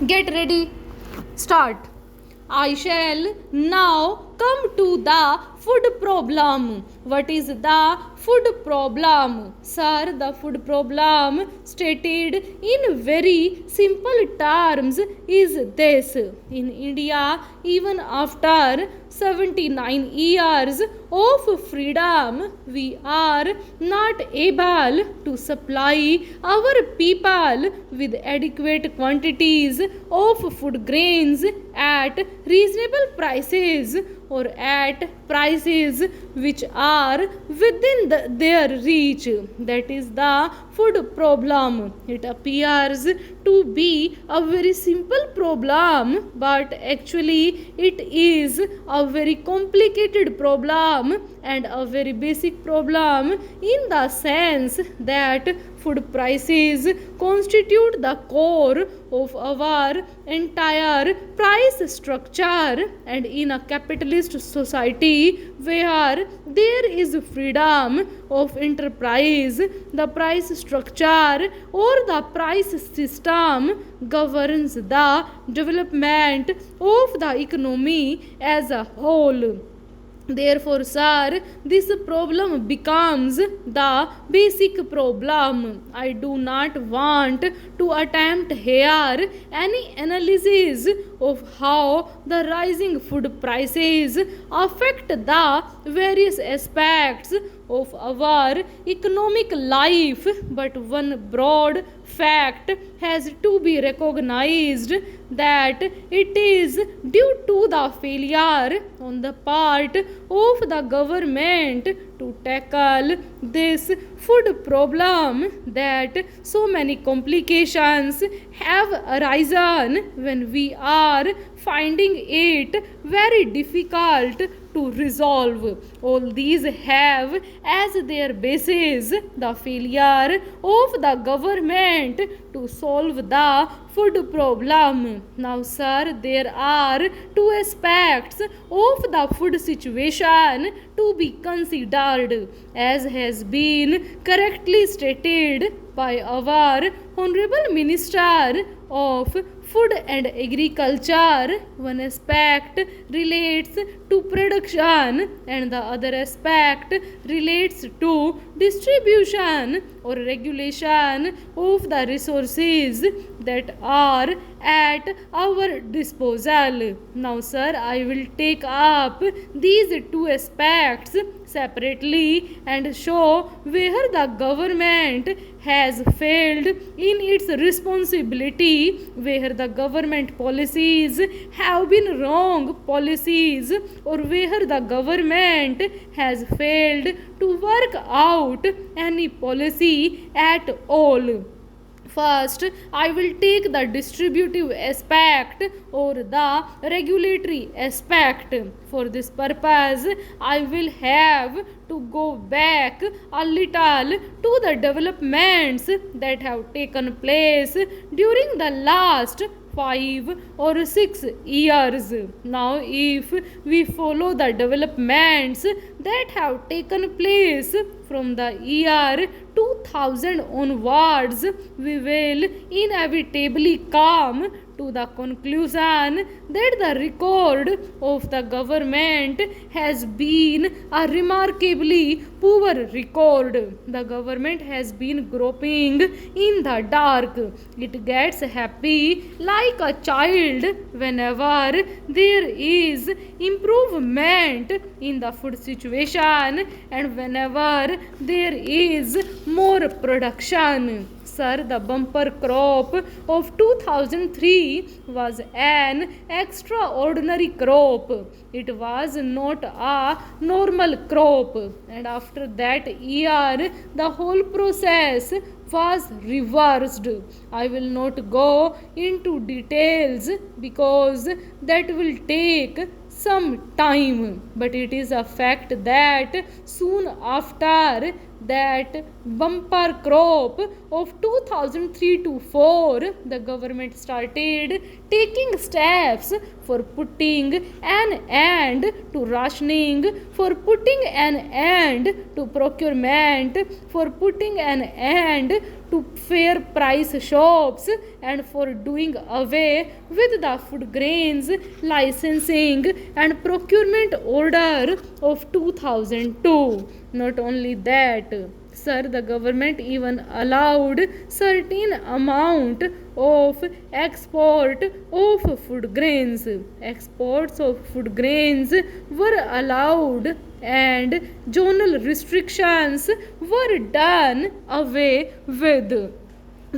Get ready. Start. I shall now come to the food problem. What is the food problem? Sir, the food problem stated in very simple terms is this. In India, even after 79 years of freedom, we are not able to supply our people with adequate quantities of food grains at reasonable prices or at prices which are within their reach. That is the food problem. It appears to be a very simple problem, but actually it is a very complicated problem and a very basic problem in the sense that food prices constitute the core of our entire price structure, and in a capitalist society where there is freedom of enterprise, the price structure or the price system governs the development of the economy as a whole. Therefore, sir, this problem becomes the basic problem. I do not want to attempt here any analysis of how the rising food prices affect the various aspects of our economic life, but one broad fact has to be recognized, that it is due to the failure on the part of the government to tackle this food problem that so many complications have arisen when we are finding it very difficult to resolve. All these have as their basis the failure of the government to solve the food problem. Now, sir, there are two aspects of the food situation to be considered, as has been correctly stated by our Honorable Minister of Food and Agriculture. One aspect relates to production and the other aspect relates to distribution or regulation of the resources that are at our disposal. Now, sir, I will take up these two aspects separately and show where the government has failed in its responsibility, where the government policies have been wrong policies, or where the government has failed to work out any policy at all. First, I will take the distributive aspect or the regulatory aspect. For this purpose, I will have to go back a little to the developments that have taken place during the last 5 or 6 years. Now, if we follow the developments that have taken place from the year 2000 onwards, we will inevitably come to the conclusion that the record of the government has been a remarkably poor record. The government has been groping in the dark. It gets happy like a child whenever there is improvement in the food situation and whenever there is more production. Sir, the bumper crop of 2003 was an extraordinary crop. It was not a normal crop, and after that year, the whole process was reversed. I will not go into details because that will take some time, but it is a fact that soon after that bumper crop of 2003 to 4, the government started taking steps for putting an end to rationing, for putting an end to procurement, for putting an end to fair price shops and for doing away with the food grains licensing and procurement order of 2002. Not only that, sir, the government even allowed certain amount of export of food grains. Exports of food grains were allowed and zonal restrictions were done away with.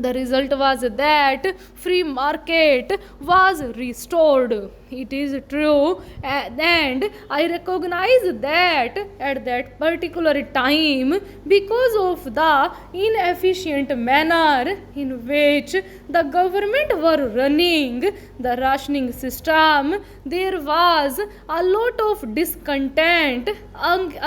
The result was that free market was restored. It is true, and I recognize that at that particular time, because of the inefficient manner in which the government were running the rationing system, there was a lot of discontent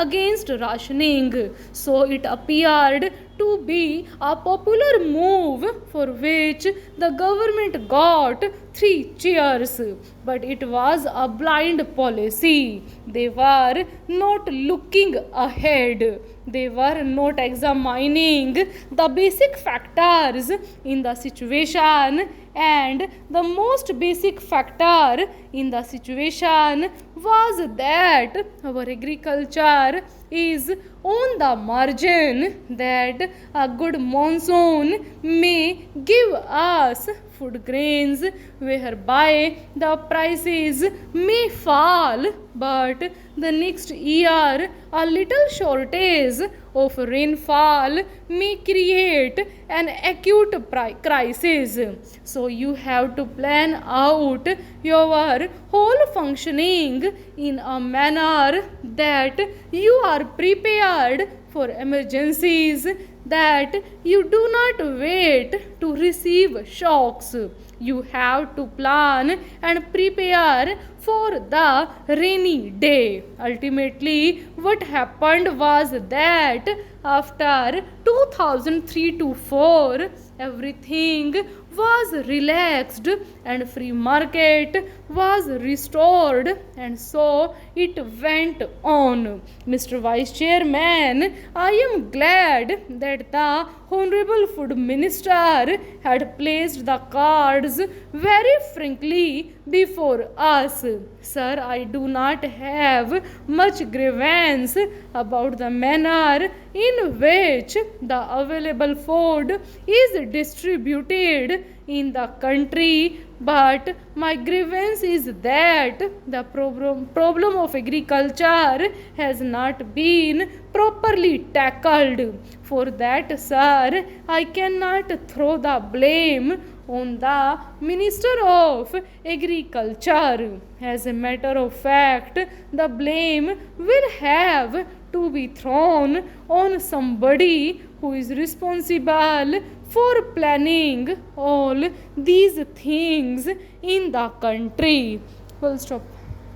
against rationing. So it appeared to be a popular move for which the government got 3 cheers, but it was a blind policy. They were not looking ahead. They were not examining the basic factors in the situation, and the most basic factor in the situation was that our agriculture is on the margin, that a good monsoon may give us food grains whereby the prices may fall, but the next year a little shortage of rainfall may create an acute crisis. So you have to plan out your whole functioning in a manner that you are prepared for emergencies, that you do not wait to receive shocks. You have to plan and prepare for the rainy day. Ultimately, what happened was that after 2003 to 4, everything was relaxed and free market was restored, and so it went on. Mr. Vice Chairman, I am glad that the Honorable Food Minister had placed the cards very frankly before us. Sir, I do not have much grievance about the manner in which the available food is distributed in the country, but my grievance is that the problem of agriculture has not been properly tackled. For that, sir, I cannot throw the blame on the Minister of Agriculture. As a matter of fact, the blame will have to be thrown on somebody who is responsible for planning all these things in the country. Full stop.